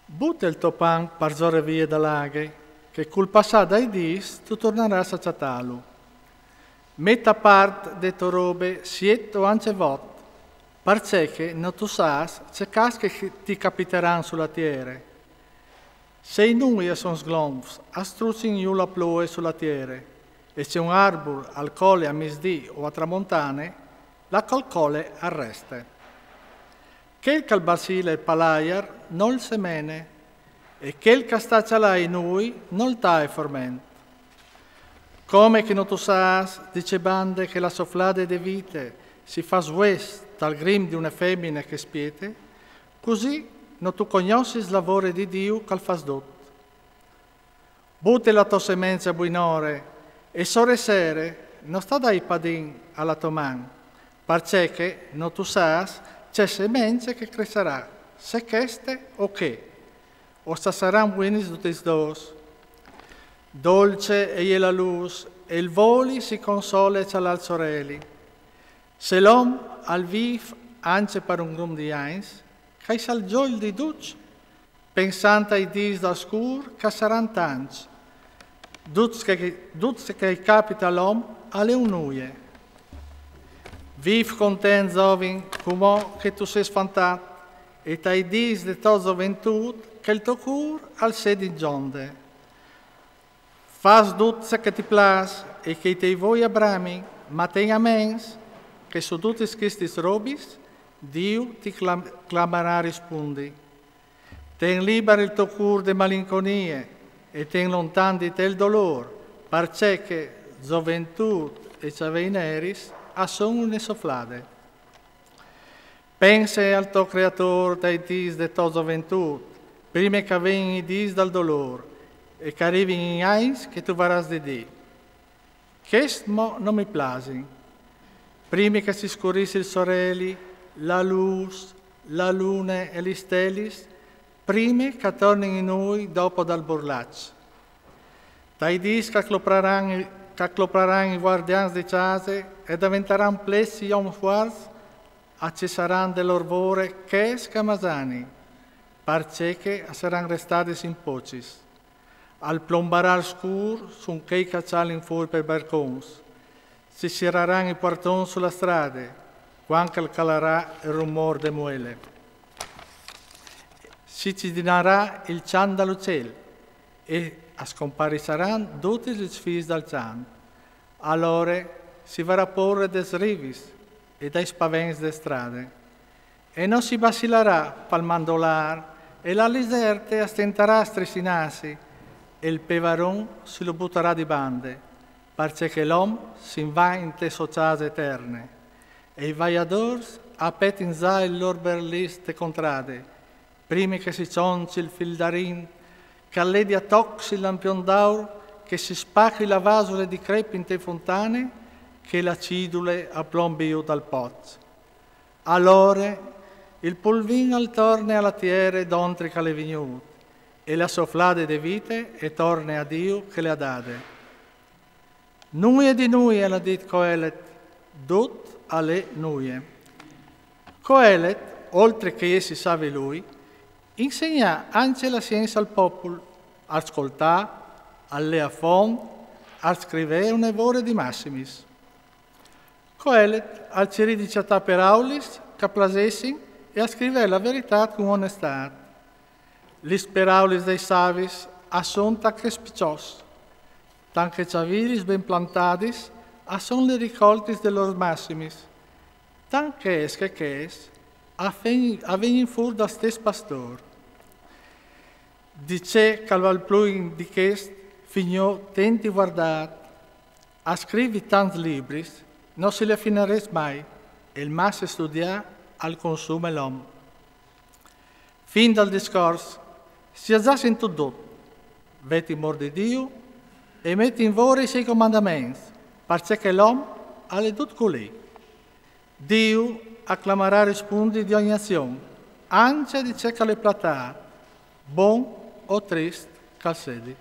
Butta il tuo pan per zore vie da laghe, che col passare dai dis tu tornerai a sacciatalu. Metta parte de to robe sietto anche vot, perché che non tu sas c'è casche che ti capiteranno sulla tiere. Se i nui sono sglomfs, astrucin giù la ploe sulla tiere, e c'è un arbor al colle a misdì o a tramontane, la calcole arreste. Che il calbasile e palaiar non il semene, e che il castaccialai nui non il tae forment. Come che non tu sas, dice bande che la sofflade de vite si fa svues dal grim di una femmina che spiete, così non tu conosci il lavoro di Dio che fas dot. Butte la tua semenza buinore e sore sere non sta dai padin alla tua man, perché che non tu sas c'è semenza che crescerà, se queste o che, o saranno buoni tutti i dos. Dolce è la luce, e il voli si console c'all'al sorelli. Se l'uomo al viv anche per un grum di eins, che sal gioil di duc, pensando ai dis da scur, che saranno tanti. Duc che capita all'uomo alle unuie. Viv content zovin, come che tu sei sfantato, e tai dis de tua gioventù, che il tuo cur al sedi gionde. Fas tutto che ti plas e che te voi abrami, ma tenga mens che su tutti questi robis Dio ti clamarà rispondi. Ten libero il tuo cur de malinconie e ten lontano di te il dolore, perché che gioventù e ciaveineris a son une soflade. Pensa al tuo creatore dai dis de tua gioventù, prima che vengi dis dal dolore, e che arrivi in eins che tu varras di Dio. Chest mo non mi plasi. Prima che si scurissi il sorelli, la luce, la luna e gli stellis, prima che tornino in noi dopo dal burlaccio. Dai dis che clopraranno i guardiani di case e diventeranno plessi om fuars, accesseranno dell'orvore che scamasani, perché che saranno restati sin pocis. Al plombarar scur sun quei cacciali fuori per balcons. Si scireranno i portoni sulla strada, quando calerà il rumore de muele. Si cidinerà il cian dall'uccello e scompariranno tutti gli sfis dal cian. Allora si verrà porre des rivis e dai spaventi de strade. E non si vacillerà pal mandolar e la liserte stenterà a strissinarsi e il pevaron si lo butterà di bande, perché l'uomo si va in te sociase eterne, e i vaiadors appetin già il lor berlis te contrade, prima che si cionci il fildarin, che alledia toxi il lampion d'aur, che si spacchi la vasole di crepi in te fontane, che la cidule a plombio dal pozzo. Allora il pulvin al torne alla tiere d'ontrica le vignute, e la sofflade de vite e torne a Dio che le ha date. Nuie di nuie, la dit Coelet, dut alle nuie. Coelet, oltre che essi savi lui, insegna anche la scienza al popolo, ascoltà, alle a fond, a scrivere un evore di massimis. Coelet al ciridiciatà per aulis, caplasessin, e a scrivere la verità con onestà. Lis peraulis dei savis son tac spicios, tanche ciaviris ben plantadis son le ricoltis de los massimis, tanche es che es avegin fur da stes pastor. Dice calval pluin di chest fignò tenti guardat, a scrivi tant libris, non si le finares mai, e il mas studia al consumo l'om. Fin dal discorso, sia già sentito tutto, veti mor di Dio e metti in vore i suoi comandamenti, perché l'uomo ha le tutto colì. Dio acclamerà rispondi di ogni azione, anche di ciò che le platà, buon o triste che sedi.